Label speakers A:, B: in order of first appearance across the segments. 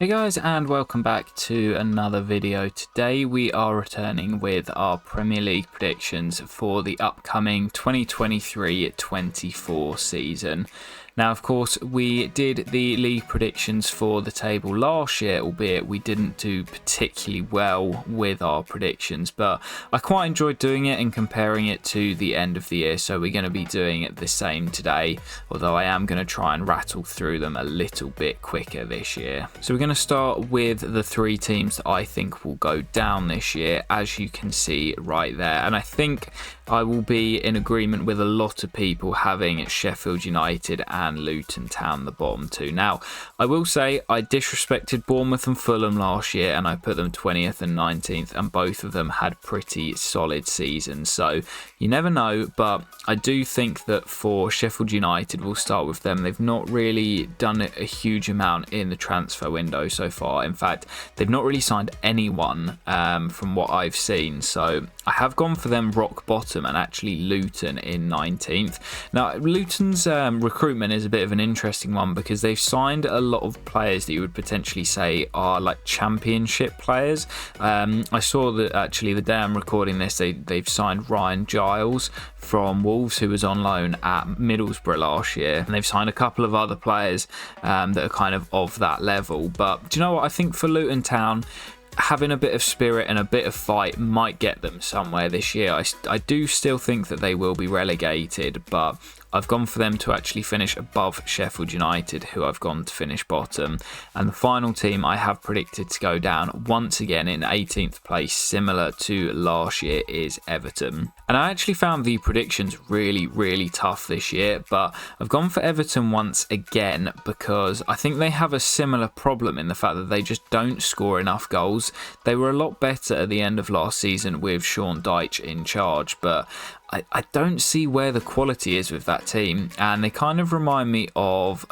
A: Hey guys, and welcome back to another video. Today we are returning with our Premier League predictions for the upcoming 2023-24 season. Now, of course, we did the league predictions for the table last year, albeit we didn't do particularly well with our predictions, but I quite enjoyed doing it and comparing it to the end of the year, so we're going to be doing it the same today, although I am going to try and rattle through them a little bit quicker this year. So we're going to start with the three teams that I think will go down this year, as you can see right there, and I think I will be in agreement with a lot of people having Sheffield United and Luton Town the bottom two. Now, I will say I disrespected Bournemouth and Fulham last year and I put them 20th and 19th, and both of them had pretty solid seasons. So you never know, but I do think that for Sheffield United, we'll start with them. They've not really done a huge amount in the transfer window so far. In fact, they've not really signed anyone from what I've seen. So I have gone for them rock bottom and actually Luton in 19th. Now, Luton's recruitment is a bit of an interesting one because they've signed a lot of players that you would potentially say are like championship players. I saw that actually the day I'm recording this, they've signed Ryan Giles from Wolves, who was on loan at Middlesbrough last year, and they've signed a couple of other players that are kind of that level. But do you know what? I think for Luton Town, having a bit of spirit and a bit of fight might get them somewhere this year. I do still think that they will be relegated, but I've gone for them to actually finish above Sheffield United, who I've gone to finish bottom. And the final team I have predicted to go down once again in 18th place, similar to last year, is Everton. And I actually found the predictions really tough this year, but I've gone for Everton once again because I think they have a similar problem in the fact that they just don't score enough goals. They were a lot better at the end of last season with Sean Dyche in charge, but I don't see where the quality is with that team, and they kind of remind me of,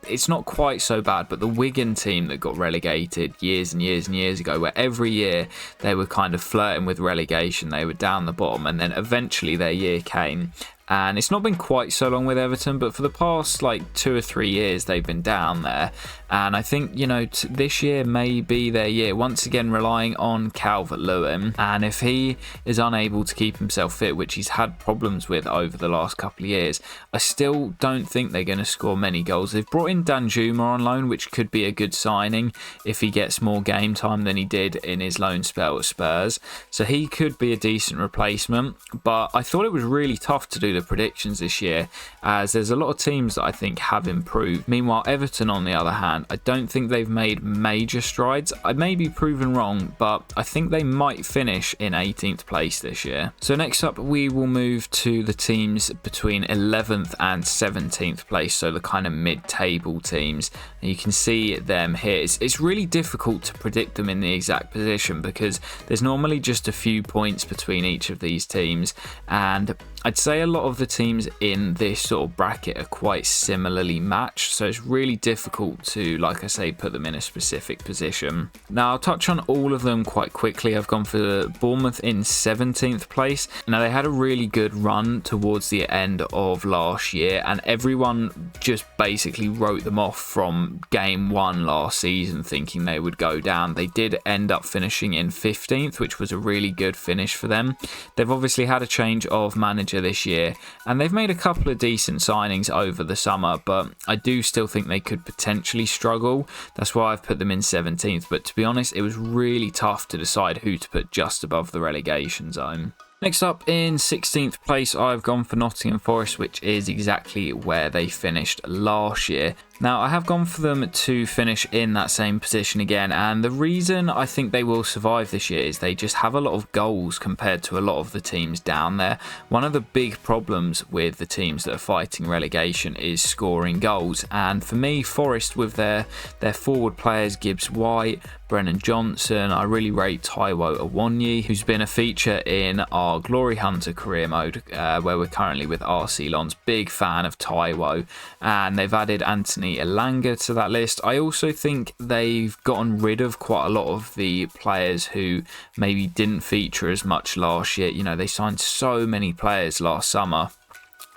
A: it's not quite so bad, but the Wigan team that got relegated years and years ago, where every year they were kind of flirting with relegation. They were down the bottom, and then eventually their year came. And it's not been quite so long with Everton, but for the past like 2 or 3 years, they've been down there. And I think, you know, this year may be their year, once again relying on Calvert-Lewin. And if he is unable to keep himself fit, which he's had problems with over the last couple of years, I still don't think they're going to score many goals. They've brought in Danjuma on loan, which could be a good signing if he gets more game time than he did in his loan spell at Spurs. So he could be a decent replacement. But I thought it was really tough to do the predictions this year, as there's a lot of teams that I think have improved. Meanwhile, Everton, on the other hand, I don't think they've made major strides. I may be proven wrong, but I think they might finish in 18th place this year. So next up, we will move to the teams between 11th and 17th place, so the kind of mid-table teams. And you can see them here. It's really difficult to predict them in the exact position because there's normally just a few points between each of these teams, and I'd say a lot of the teams in this sort of bracket are quite similarly matched, so it's really difficult to, like I say, put them in a specific position. Now, I'll touch on all of them quite quickly. I've gone for Bournemouth in 17th place. Now, they had a really good run towards the end of last year, and everyone just basically wrote them off from game one last season, thinking they would go down. They did end up finishing in 15th, which was a really good finish for them. They've obviously had a change of manager this year, and they've made a couple of decent signings over the summer, but I do still think they could potentially struggle. That's why I've put them in 17th, but to be honest, it was really tough to decide who to put just above the relegation zone. Next up, in 16th place, I've gone for Nottingham Forest, which is exactly where they finished last year. Now, I have gone for them to finish in that same position again, and the reason I think they will survive this year is they just have a lot of goals compared to a lot of the teams down there. One of the big problems with the teams that are fighting relegation is scoring goals, and for me, Forest, with their forward players, Gibbs White, Brennan Johnson, I really rate Taiwo Awoniyi, who's been a feature in our Glory Hunter career mode, where we're currently with RC Lons. Big fan of Taiwo, and they've added Anthony Elanga to that list. I also think they've gotten rid of quite a lot of the players who maybe didn't feature as much last year. You know, they signed so many players last summer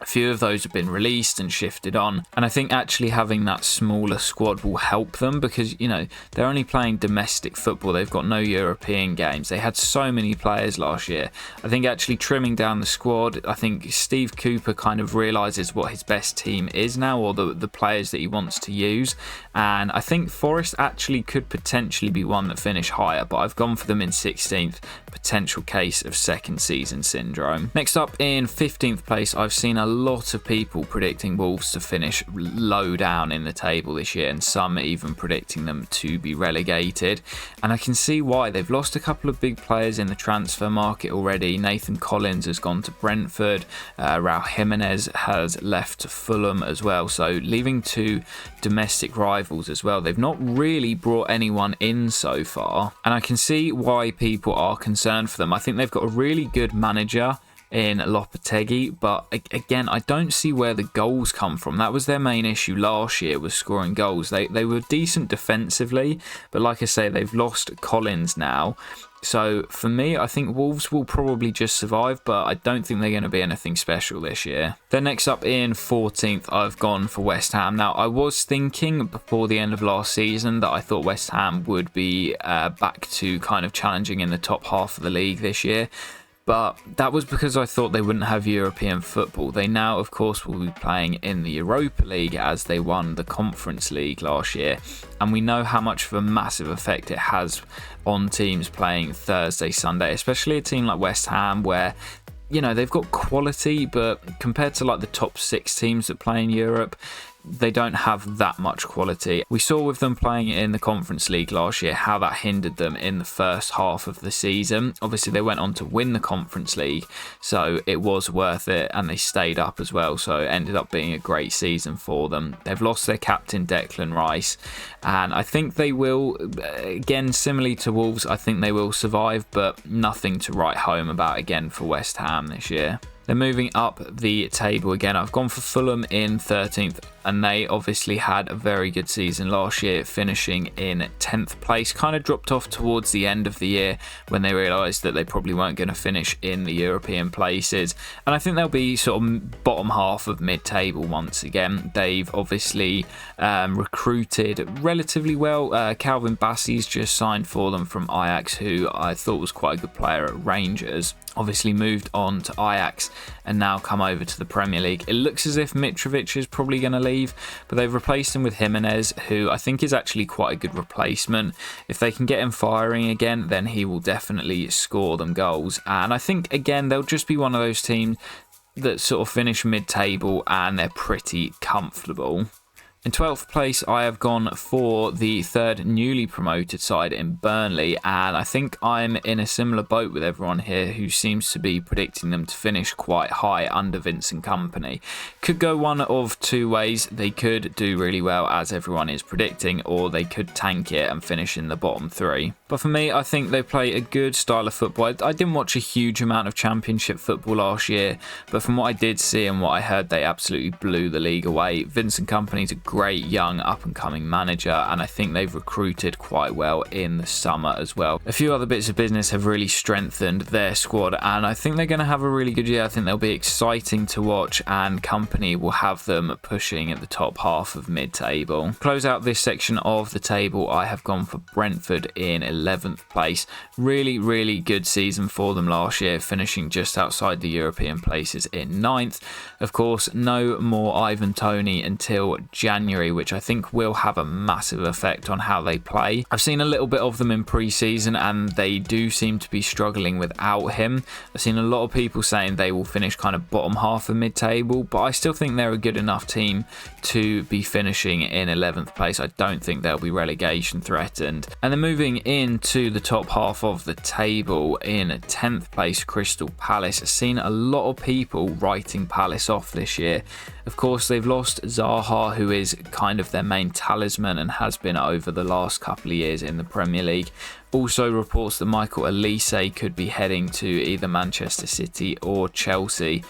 A: A few of those have been released and shifted on, and I think actually having that smaller squad will help them because, you know, they're only playing domestic football. They've got no European games. They had so many players last year. I think actually trimming down the squad, I think Steve Cooper kind of realises what his best team is now, or the players that he wants to use, and I think Forest actually could potentially be one that finish higher, but I've gone for them in 16th, potential case of second season syndrome. Next up in 15th place, I've seen a lot of people predicting Wolves to finish low down in the table this year, and some even predicting them to be relegated, and I can see why. They've lost a couple of big players in the transfer market already. Nathan Collins has gone to Brentford, Raul Jimenez has left to Fulham as well, so leaving two domestic rivals as well. They've not really brought anyone in so far, and I can see why people are concerned for them. I think they've got a really good manager in Lopetegui, but again, I don't see where the goals come from. That was their main issue last year, was scoring goals. They were decent defensively, but like I say, they've lost Collins now. So for me, I think Wolves will probably just survive, but I don't think they're going to be anything special this year. Then next up in 14th, I've gone for West Ham. Now, I was thinking before the end of last season that I thought West Ham would be back to kind of challenging in the top half of the league this year. But that was because I thought they wouldn't have European football. They now, of course, will be playing in the Europa League as they won the Conference League last year. And we know how much of a massive effect it has on teams playing Thursday, Sunday, especially a team like West Ham where, you know, they've got quality, but compared to like the top 6 teams that play in Europe, they don't have that much quality. We saw with them playing in the Conference League last year how that hindered them in the first half of the season. Obviously, they went on to win the Conference League, so it was worth it, and they stayed up as well, so it ended up being a great season for them. They've lost their captain, Declan Rice, and I think they will, again, similarly to Wolves, I think they will survive, but nothing to write home about again for West Ham this year. Then moving up the table again, I've gone for Fulham in 13th, and they obviously had a very good season last year, finishing in 10th place. Kind of dropped off towards the end of the year when they realised that they probably weren't going to finish in the European places, and I think they'll be sort of bottom half of mid-table once again. They've obviously recruited relatively well. Calvin Bassey's just signed for them from Ajax, who I thought was quite a good player at Rangers. Obviously moved on to Ajax and now come over to the Premier League. It looks as if Mitrovic is probably going to leave, but they've replaced him with Jimenez, who I think is actually quite a good replacement. If they can get him firing again, then he will definitely score them goals. And I think, again, they'll just be one of those teams that sort of finish mid-table and they're pretty comfortable. In 12th place, I have gone for the third newly promoted side in Burnley, and I think I'm in a similar boat with everyone here who seems to be predicting them to finish quite high under Vincent Kompany. Could go one of two ways. They could do really well, as everyone is predicting, or they could tank it and finish in the bottom 3. But for me, I think they play a good style of football. I didn't watch a huge amount of Championship football last year, but from what I did see and what I heard, they absolutely blew the league away. Vincent Kompany's a great young up-and-coming manager, and I think they've recruited quite well in the summer as well. A few other bits of business have really strengthened their squad, and I think they're going to have a really good year. I think they'll be exciting to watch, and Kompany will have them pushing at the top half of mid-table. Close out this section of the table, I have gone for Brentford in 11th place. Really good season for them last year, finishing just outside the European places in 9th. Of course, no more Ivan Toney until January, which I think will have a massive effect on how they play. I've seen a little bit of them in pre-season, and they do seem to be struggling without him. I've seen a lot of people saying they will finish kind of bottom half of mid-table, but I still think they're a good enough team to be finishing in 11th place. I don't think they'll be relegation threatened. And then moving into the top half of the table, in 10th place, Crystal Palace. I've seen a lot of people writing Palace off this year. Of course, they've lost Zaha, who is kind of their main talisman and has been over the last couple of years in the Premier League. Also reports that Michael Olise could be heading to either Manchester City or Chelsea.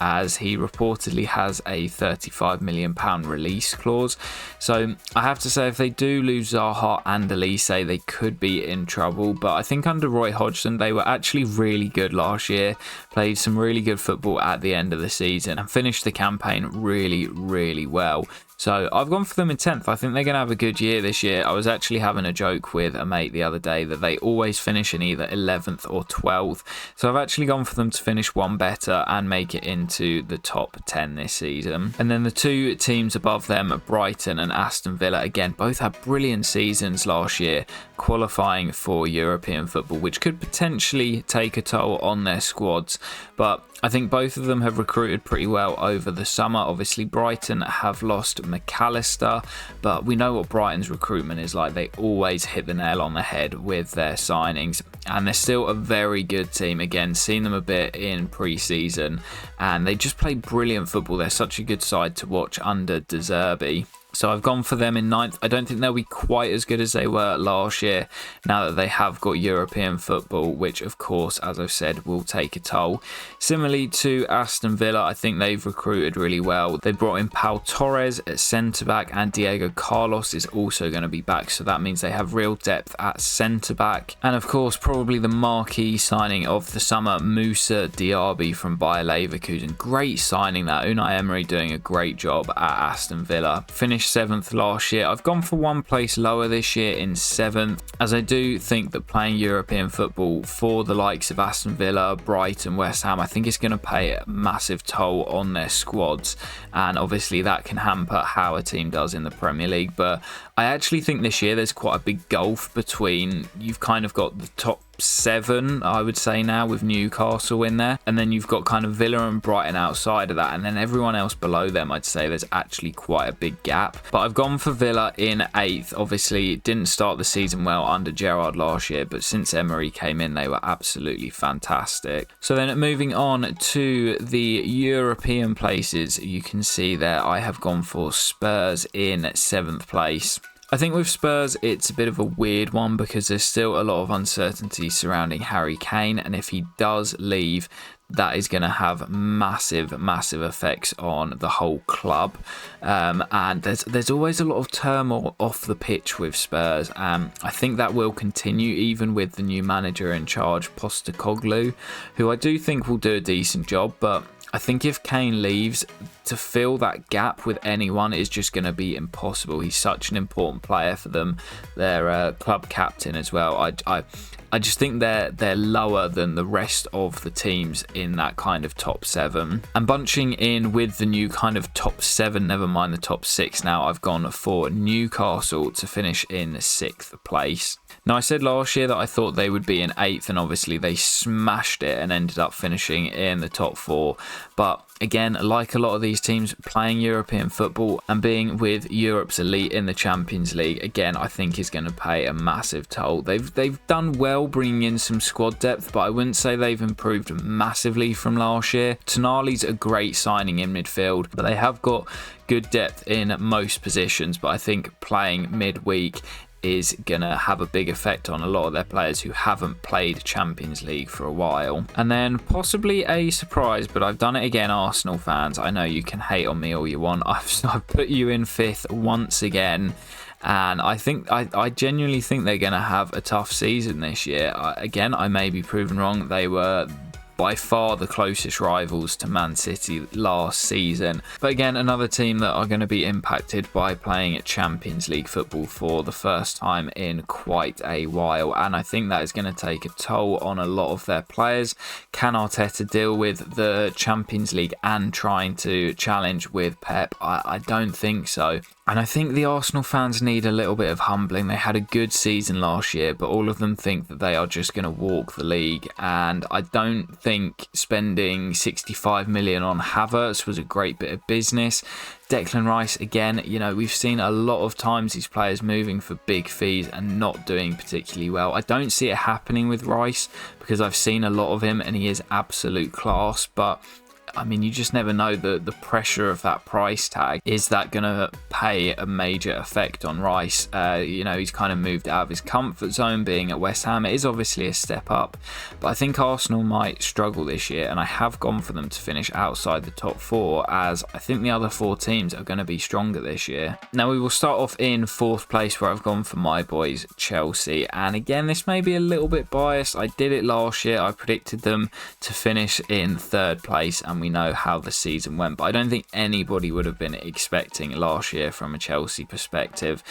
A: as he reportedly has a £35 million release clause. So I have to say, if they do lose Zaha and Elise, they could be in trouble. But I think under Roy Hodgson, they were actually really good last year, played some really good football at the end of the season and finished the campaign really, really well. So I've gone for them in 10th. I think they're going to have a good year this year. I was actually having a joke with a mate the other day that they always finish in either 11th or 12th. So I've actually gone for them to finish one better and make it into the top 10 this season. And then the two teams above them, Brighton and Aston Villa, again, both had brilliant seasons last year, qualifying for European football, which could potentially take a toll on their squads. But I think both of them have recruited pretty well over the summer. Obviously, Brighton have lost McAllister, but we know what Brighton's recruitment is like. They always hit the nail on the head with their signings, and they're still a very good team. Again, seen them a bit in pre-season, and they just play brilliant football. They're such a good side to watch under De Zerbi. So I've gone for them in 9th. I don't think they'll be quite as good as they were last year now that they have got European football, which of course, as I've said, will take a toll. Similarly to Aston Villa, I think they've recruited really well. They brought in Pau Torres at centre-back, and Diego Carlos is also going to be back. So that means they have real depth at centre-back. And of course, probably the marquee signing of the summer, Moussa Diaby from Bayer Leverkusen. Great signing that. Unai Emery doing a great job at Aston Villa. Finished 7th last year. I've gone for one place lower this year in 7th, as I do think that playing European football for the likes of Aston Villa, Brighton, West Ham, I think it's going to pay a massive toll on their squads, and obviously that can hamper how a team does in the Premier League. But I actually think this year there's quite a big gulf between, you've kind of got the top 7, I would say now, with Newcastle in there, and then you've got kind of Villa and Brighton outside of that, and then everyone else below them. I'd say there's actually quite a big gap. But I've gone for Villa in 8th. Obviously it didn't start the season well under Gerrard last year, but since Emery came in, they were absolutely fantastic. So then moving on to the European places, you can see there I have gone for Spurs in 7th place. I think with Spurs, it's a bit of a weird one because there's still a lot of uncertainty surrounding Harry Kane, and if he does leave, that is going to have massive effects on the whole club. And there's always a lot of turmoil off the pitch with Spurs. I think that will continue even with the new manager in charge, Postecoglou, who I do think will do a decent job, but I think if Kane leaves, to fill that gap with anyone is just going to be impossible. He's such an important player for them. They're club captain as well. I just think they're lower than the rest of the teams in that kind of top 7. And bunching in with the new kind of top 7, never mind the top 6 now, I've gone for Newcastle to finish in 6th place. Now, I said last year that I thought they would be in 8th, and obviously they smashed it and ended up finishing in the top 4. But again, like a lot of these teams, playing European football and being with Europe's elite in the Champions League, again, I think is going to pay a massive toll. They've done well bringing in some squad depth, but I wouldn't say they've improved massively from last year. Tonali's a great signing in midfield, but they have got good depth in most positions. But I think playing midweek is going to have a big effect on a lot of their players who haven't played Champions League for a while. And then possibly a surprise, but I've done it again, Arsenal fans. I know you can hate on me all you want. I've put you in 5th once again. And I genuinely think they're going to have a tough season this year. Again, I may be proven wrong. They were by far the closest rivals to Man City last season. But again, another team that are going to be impacted by playing Champions League football for the first time in quite a while. And I think that is going to take a toll on a lot of their players. Can Arteta deal with the Champions League and trying to challenge with Pep? I don't think so. And I think the Arsenal fans need a little bit of humbling. They had a good season last year, but all of them think that they are just going to walk the league. And I don't think spending 65 million on Havertz was a great bit of business. Declan Rice, again, you know, we've seen a lot of times these players moving for big fees and not doing particularly well. I don't see it happening with Rice because I've seen a lot of him and he is absolute class, but I mean, you just never know the pressure of that price tag. Is that going to pay a major effect on Rice? You know, he's kind of moved out of his comfort zone being at West Ham. It is obviously a step up, but I think Arsenal might struggle this year, and I have gone for them to finish outside the top 4, as I think the other 4 teams are going to be stronger this year. Now we will start off in 4th place, where I've gone for my boys Chelsea, and again, this may be a little bit biased. I did it last year. I predicted them to finish in 3rd place, and we know how the season went, but I don't think anybody would have been expecting last year from a Chelsea perspective.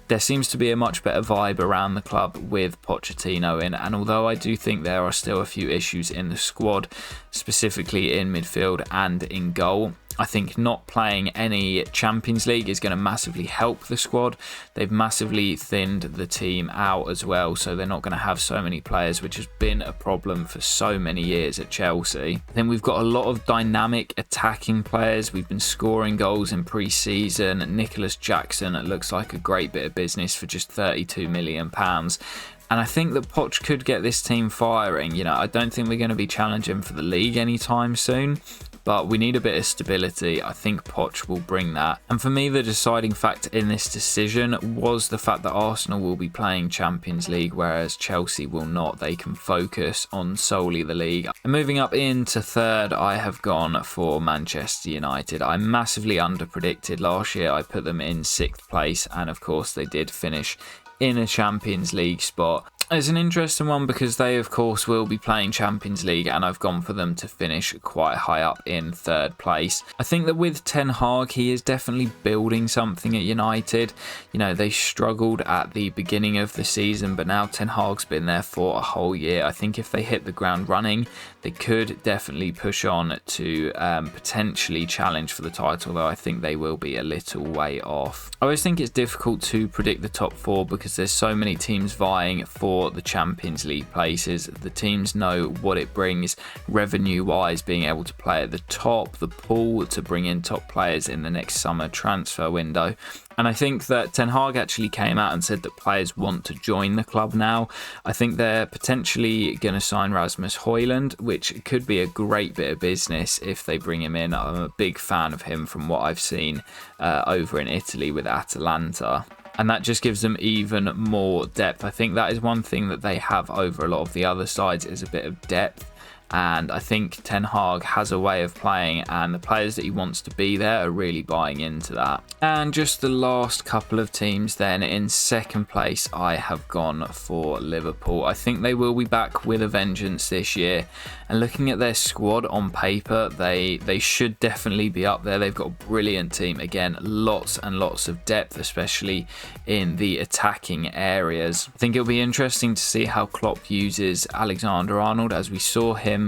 A: There seems to be a much better vibe around the club with Pochettino in, and although I do think there are still a few issues in the squad, specifically in midfield and in goal, I think not playing any Champions League is going to massively help the squad. They've massively thinned the team out as well, so they're not going to have so many players, which has been a problem for so many years at Chelsea. Then we've got a lot of dynamic attacking players. We've been scoring goals in pre-season. Nicholas Jackson looks like a great bit of business for just £32 million. And I think that Poch could get this team firing. You know, I don't think we're going to be challenging for the league anytime soon, but we need a bit of stability. I think Poch will bring that. And for me, the deciding factor in this decision was the fact that Arsenal will be playing Champions League, whereas Chelsea will not. They can focus on solely the league. And moving up into 3rd, I have gone for Manchester United. I massively underpredicted last year. I put them in 6th place, and of course they did finish in a Champions League spot. It's an interesting one because they of course will be playing Champions League, and I've gone for them to finish quite high up in 3rd place. I think that with Ten Hag, he is definitely building something at United. You know, they struggled at the beginning of the season, but now Ten Hag's been there for a whole year. I think if they hit the ground running, they could definitely push on to potentially challenge for the title, though I think they will be a little way off. I always think it's difficult to predict the top 4 because there's so many teams vying for the Champions League places. The teams know what it brings revenue wise, being able to play at the top, the pool to bring in top players in the next summer transfer window. And I think that Ten Hag actually came out and said that players want to join the club now. I think they're potentially going to sign Rasmus Højlund, which could be a great bit of business if they bring him in. I'm a big fan of him from what I've seen over in Italy with Atalanta. And that just gives them even more depth. I think that is one thing that they have over a lot of the other sides, is a bit of depth. And I think Ten Hag has a way of playing, and the players that he wants to be there are really buying into that. And just the last couple of teams then, in 2nd place, I have gone for Liverpool. I think they will be back with a vengeance this year. And looking at their squad on paper, they should definitely be up there. They've got a brilliant team. Again, lots and lots of depth, especially in the attacking areas. I think it'll be interesting to see how Klopp uses Alexander-Arnold, as we saw him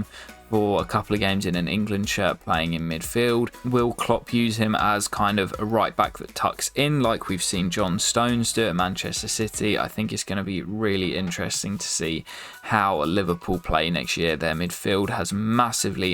A: for a couple of games in an England shirt playing in midfield. Will Klopp use him as kind of a right back that tucks in like we've seen John Stones do at Manchester City? I think it's going to be really interesting to see how Liverpool play next year. Their midfield has massively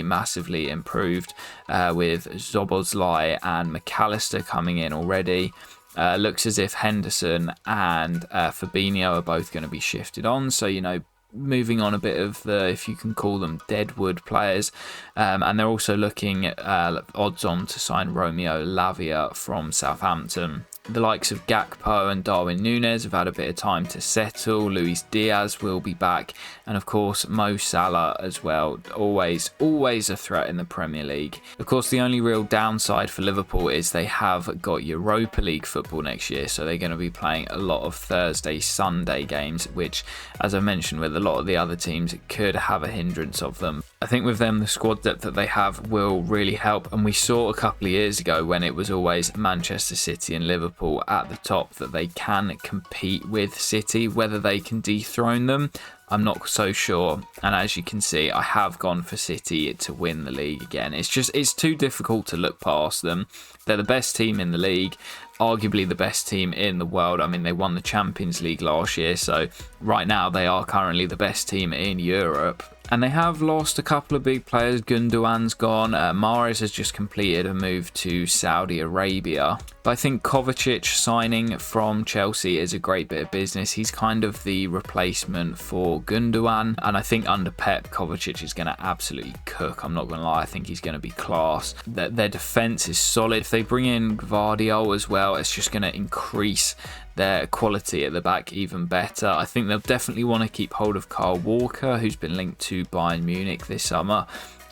A: improved with Szoboszlai and McAllister coming in already. Looks as if Henderson and Fabinho are both going to be shifted on, so you know, moving on a bit of the, if you can call them, deadwood players. And they're also looking at odds on to sign Romeo Lavia from Southampton. The likes of Gakpo and Darwin Núñez have had a bit of time to settle. Luis Diaz will be back. And of course, Mo Salah as well. Always a threat in the Premier League. Of course, the only real downside for Liverpool is they have got Europa League football next year. So they're going to be playing a lot of Thursday, Sunday games, which, as I mentioned, with a lot of the other teams, it could have a hindrance of them. I think with them, the squad depth that they have will really help. And we saw a couple of years ago when it was always Manchester City and Liverpool at the top that they can compete with City. Whether they can dethrone them, I'm not so sure. And as you can see, I have gone for City to win the league again. It's too difficult to look past them. They're the best team in the league, arguably the best team in the world. I mean, they won the Champions League last year, so right now they are currently the best team in Europe. And they have lost a couple of big players. Gundogan's gone. Mahrez has just completed a move to Saudi Arabia. But I think Kovacic signing from Chelsea is a great bit of business. He's kind of the replacement for Gundogan. And I think under Pep, Kovacic is going to absolutely cook. I'm not going to lie. I think he's going to be class. Their defence is solid. If they bring in Gvardiol as well, it's just going to increase their quality at the back even better. I think they'll definitely want to keep hold of Kyle Walker, who's been linked to Bayern Munich this summer.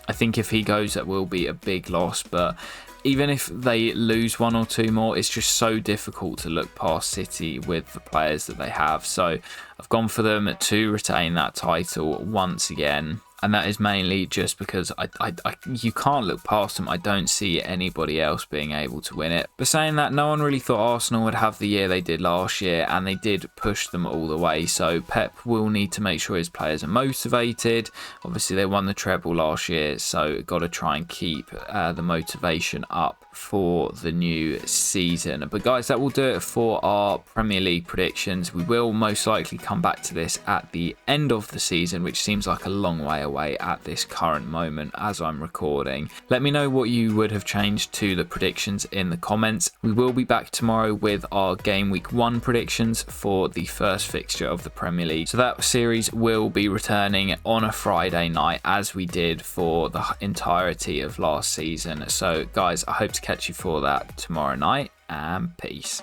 A: I think if he goes, that will be a big loss, but even if they lose one or two more, it's just so difficult to look past City with the players that they have. So I've gone for them to retain that title once again. And that is mainly just because you can't look past them. I don't see anybody else being able to win it. But saying that, no one really thought Arsenal would have the year they did last year, and they did push them all the way. So Pep will need to make sure his players are motivated. Obviously, they won the treble last year, so got to try and keep the motivation up for the new season. But guys, that will do it for our Premier League predictions. We will most likely come back to this at the end of the season, which seems like a long way away at this current moment as I'm recording. Let me know what you would have changed to the predictions in the comments. We will be back tomorrow with our game week 1 predictions for the first fixture of the Premier League. So that series will be returning on a Friday night, as we did for the entirety of last season. So guys, I hope to catch you for that tomorrow night, and peace.